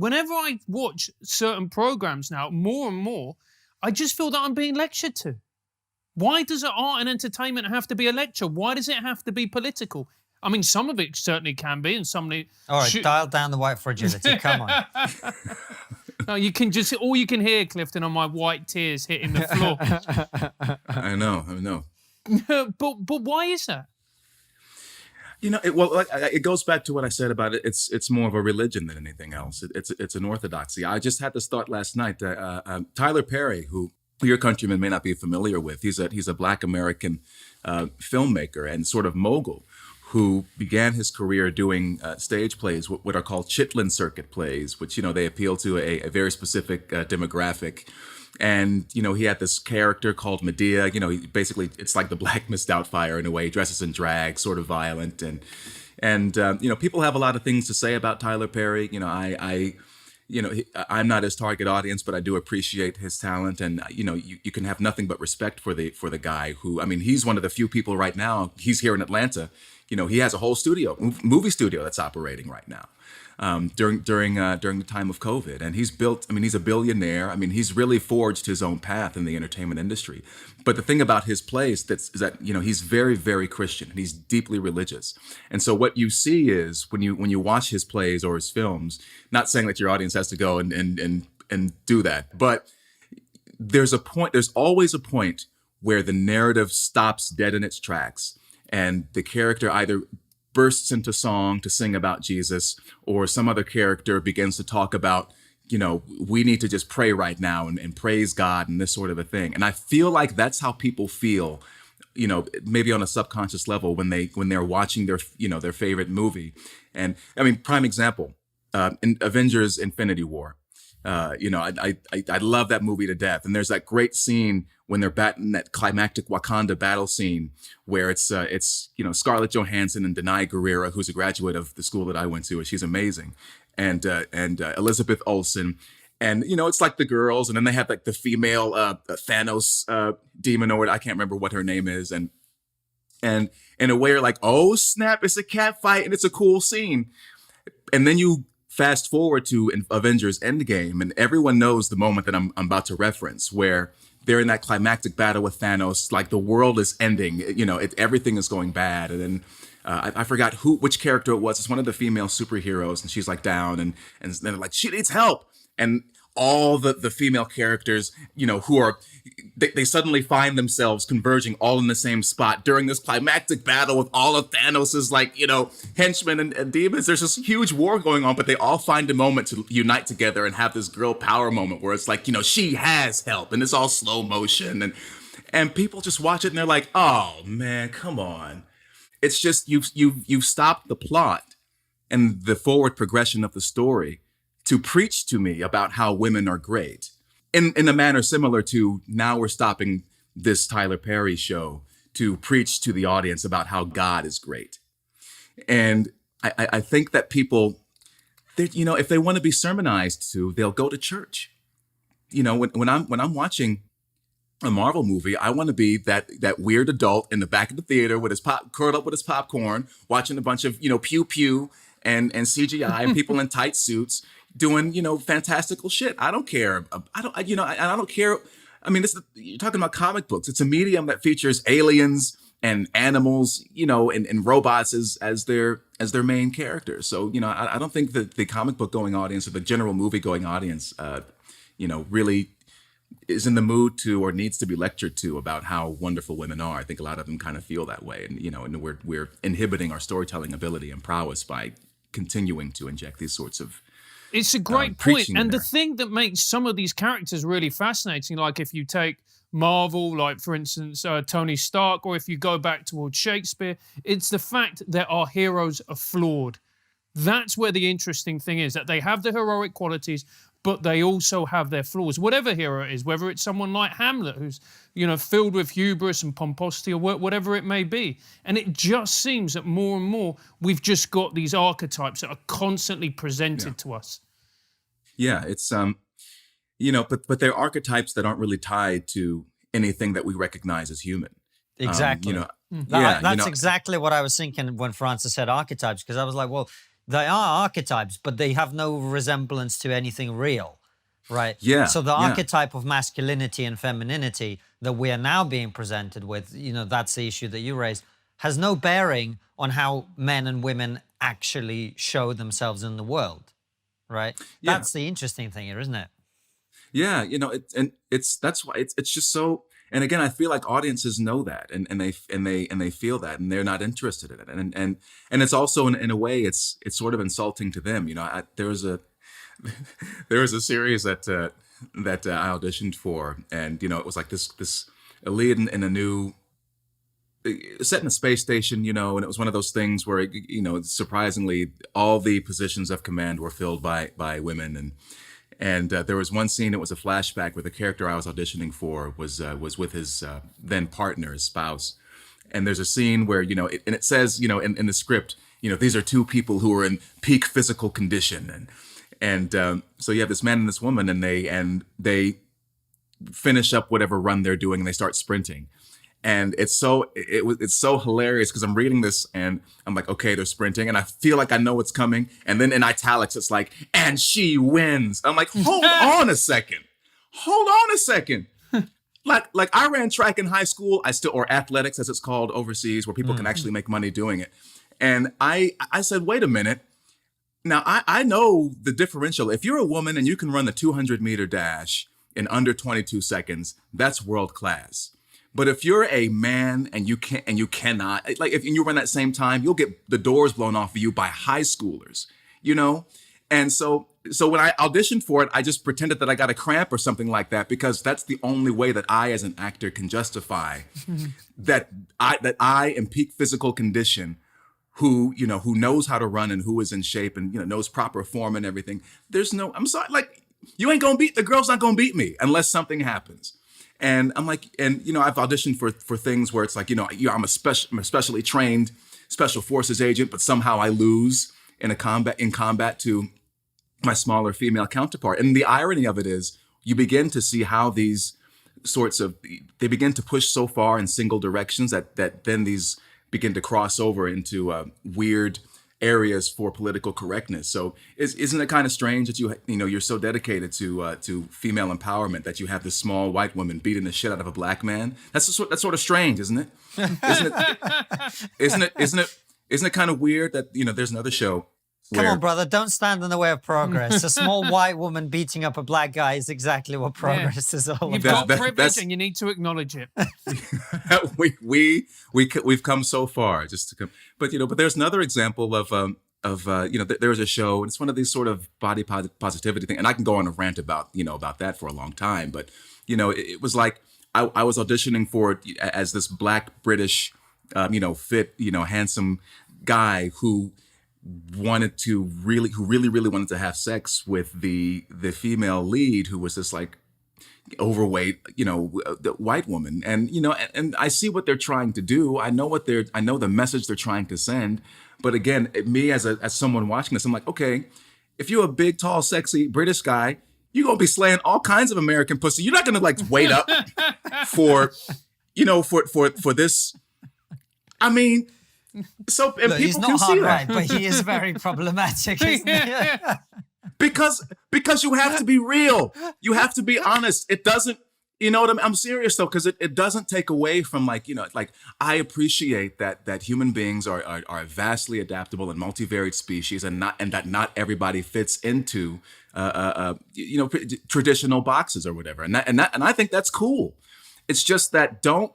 Whenever I watch certain programs now, more and more, I just feel that I'm being lectured to. Why does art and entertainment have to be a lecture? Why does it have to be political? I mean, some of it certainly can be, and some of it... All right, dial down the white fragility. Come on. No, you can just... All you can hear, Clifton, are my white tears hitting the floor. I know. But why is that? It goes back to what I said about it. It's more of a religion than anything else. It's an orthodoxy. I just had this thought last night. Tyler Perry, who your countrymen may not be familiar with, he's a Black American filmmaker and sort of mogul who began his career doing stage plays, what are called Chitlin Circuit plays, which they appeal to a very specific demographic. And, he had this character called Medea. Basically, it's like the Black Miss Doubtfire in a way, dresses in drag, sort of violent. And people have a lot of things to say about Tyler Perry. I'm not his target audience, but I do appreciate his talent. And, you can have nothing but respect for the guy who, he's one of the few people right now. He's here in Atlanta. He has a whole movie studio that's operating right now. During the time of COVID, and he's built. He's a billionaire. He's really forged his own path in the entertainment industry. But the thing about his plays is that he's very, very Christian and he's deeply religious. And so what you see is when you watch his plays or his films, not saying that your audience has to go and do that, but there's always a point where the narrative stops dead in its tracks, and the character either bursts into song to sing about Jesus, or some other character begins to talk about, we need to just pray right now and praise God and this sort of a thing. And I feel like that's how people feel, maybe on a subconscious level when they're watching their favorite movie. And prime example, in Avengers Infinity War. I love that movie to death. And there's that great scene when they're batting that climactic Wakanda battle scene where it's Scarlett Johansson and Denai Guerrero, who's a graduate of the school that I went to, and she's amazing, and Elizabeth Olsen, and it's like the girls, and then they have like the female Thanos demon, or I can't remember what her name is, and in a way you're like, oh snap, it's a cat fight and it's a cool scene, and then you fast forward to Avengers Endgame, and everyone knows the moment that I'm about to reference, where they're in that climactic battle with Thanos, like the world is ending, everything is going bad. And then I forgot which character it was. It's one of the female superheroes, and she's like down, and they're like, she needs help. And all the female characters, who are, they suddenly find themselves converging all in the same spot during this climactic battle with all of Thanos's henchmen and demons. There's this huge war going on, but they all find a moment to unite together and have this girl power moment where it's like, she has help, and it's all slow motion, and people just watch it and they're like, oh man, come on. It's just, you've stopped the plot and the forward progression of the story to preach to me about how women are great in a manner similar to now we're stopping this Tyler Perry show to preach to the audience about how God is great. And I think that people, if they want to be sermonized to, they'll go to church. When I'm watching a Marvel movie, I want to be that weird adult in the back of the theater with his curled up with his popcorn, watching a bunch of, pew pew and CGI and people in tight suits doing, fantastical shit. I don't care. I don't care. You're talking about comic books. It's a medium that features aliens and animals, and robots as their main characters. So, I don't think that the comic book going audience or the general movie going audience, really is in the mood to or needs to be lectured to about how wonderful women are. I think a lot of them kind of feel that way, and we're inhibiting our storytelling ability and prowess by continuing to inject these sorts of. It's a great point. And the thing that makes some of these characters really fascinating, like if you take Marvel, like for instance, Tony Stark, or if you go back towards Shakespeare, it's the fact that our heroes are flawed. That's where the interesting thing is, that they have the heroic qualities, but they also have their flaws. Whatever hero it is, whether it's someone like Hamlet, who's, filled with hubris and pomposity, or whatever it may be. And it just seems that more and more we've just got these archetypes that are constantly presented to us. Yeah, it's but they're archetypes that aren't really tied to anything that we recognize as human. Exactly. That's exactly what I was thinking when Francis said archetypes, because I was like, well, they are archetypes, but they have no resemblance to anything real, right? Yeah. So the yeah. archetype of masculinity and femininity that we are now being presented with, that's the issue that you raised, has no bearing on how men and women actually show themselves in the world, right? Yeah. That's the interesting thing here, isn't it? Yeah, that's why it's just so. And again, I feel like audiences know that, and they feel that, and they're not interested in it, and it's also in a way it's sort of insulting to them. There was a there was a series that I auditioned for, and it was like this a lead in a new set in a space station, and it was one of those things where surprisingly all the positions of command were filled by women, and there was one scene. It was a flashback where the character I was auditioning for was with his then partner, his spouse. And there's a scene where and it says in the script these are two people who are in peak physical condition, and so you have this man and this woman, and they finish up whatever run they're doing, and they start sprinting. And it's so hilarious because I'm reading this and I'm like, okay, they're sprinting, and I feel like I know what's coming. And then in italics, it's like, and she wins. I'm like, hold on a second. Like I ran track in high school. Or athletics as it's called overseas, where people can actually make money doing it. And I said, wait a minute. Now I know the differential. If you're a woman and you can run the 200-meter dash in under 22 seconds, that's world class. But if you're a man and you cannot, like if you run that same time, you'll get the doors blown off of you by high schoolers, And so when I auditioned for it, I just pretended that I got a cramp or something like that, because that's the only way that I, as an actor, can justify that I am peak physical condition, who knows how to run and who is in shape and knows proper form and everything. I'm sorry, like you ain't gonna beat the girl's not gonna beat me unless something happens. And I'm like, I've auditioned for things where it's like, I'm a specially trained special forces agent, but somehow I lose in combat to my smaller female counterpart. And the irony of it is, you begin to see how these they begin to push so far in single directions that then these begin to cross over into weird areas for political correctness. So isn't it kind of strange that you're so dedicated to female empowerment that you have this small white woman beating the shit out of a black man? That's sort of strange, isn't it? Isn't it kind of weird that there's another show. Come on, brother, don't stand in the way of progress. A small white woman beating up a black guy is exactly what progress is all about. You've got privilege and you need to acknowledge it. We've come so far just to come. But there's another example of there's a show, and it's one of these sort of body positivity thing, and I can go on a rant about that for a long time. But it was like I was auditioning for it as this black British fit handsome guy who really wanted to have sex with the female lead, who was this like overweight white woman. And and I see what they're trying to do. I know the message they're trying to send. But again, me as someone watching this, I'm like, okay, if you're a big, tall, sexy British guy, you're gonna be slaying all kinds of American pussy. You're not gonna like wait up for this. I mean, so and Look, people he's can not see hard that, right, but he is very problematic, isn't he? because you have to be real. You have to be honest. It doesn't. I'm serious though, because it doesn't take away from like I appreciate that human beings are a vastly adaptable and multivariate species, and that not everybody fits into traditional boxes or whatever, and I think that's cool. It's just that don't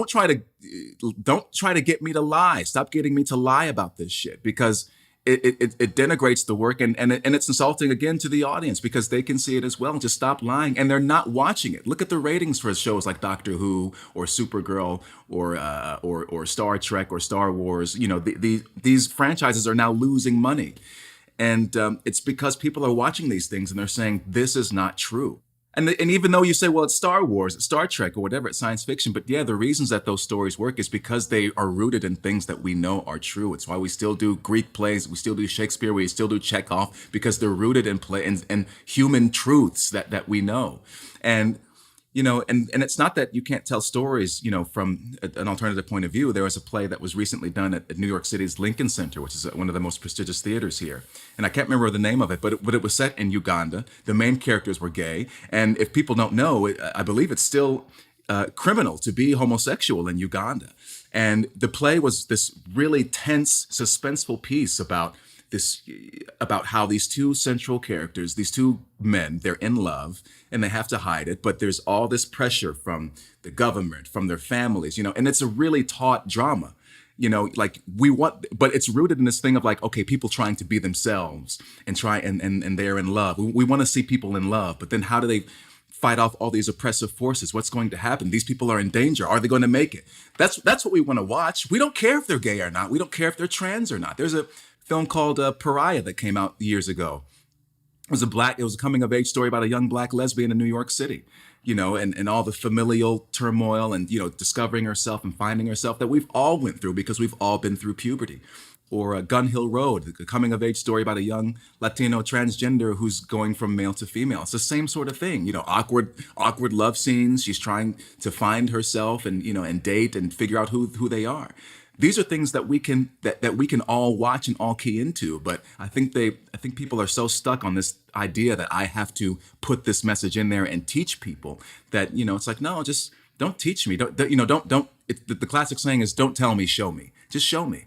try to get me to lie. Stop getting me to lie about this shit, because it denigrates the work and it's insulting again to the audience, because they can see it as well. Just stop lying, and they're not watching it. Look at the ratings for shows like Doctor Who or Supergirl or Star Trek or Star Wars. These franchises are now losing money, and it's because people are watching these things and they're saying this is not true. And even though you say, well, it's Star Wars, it's Star Trek, or whatever, it's science fiction, but yeah, the reasons that those stories work is because they are rooted in things that we know are true. It's why we still do Greek plays, we still do Shakespeare, we still do Chekhov, because they're rooted in human truths that we know. And And it's not that you can't tell stories, from an alternative point of view. There was a play that was recently done at New York City's Lincoln Center, which is one of the most prestigious theaters here. And I can't remember the name of it, but it was set in Uganda. The main characters were gay. And if people don't know, I believe it's still criminal to be homosexual in Uganda. And the play was this really tense, suspenseful piece about how these two central characters, these two men, they're in love and they have to hide it, but there's all this pressure from the government, from their families, and it's a really taut drama. Like but it's rooted in this thing of like, okay, people trying to be themselves and try and they're in love. We want to see people in love, but then how do they fight off all these oppressive forces? What's going to happen? These people are in danger. Are they going to make it? That's what we want to watch. We don't care if they're gay or not. We don't care if they're trans or not. There's a film called Pariah that came out years ago. It was a coming of age story about a young black lesbian in New York City, and all the familial turmoil and, discovering herself and finding herself that we've all went through because we've all been through puberty. Or Gun Hill Road, a coming of age story about a young Latino transgender who's going from male to female. It's the same sort of thing, awkward love scenes. She's trying to find herself and, and date and figure out who they are. These are things that we can all watch and all key into. But I think people are so stuck on this idea that I have to put this message in there and teach people that, it's like, no, just don't teach me. The classic saying is, don't tell me, show me. Just show me.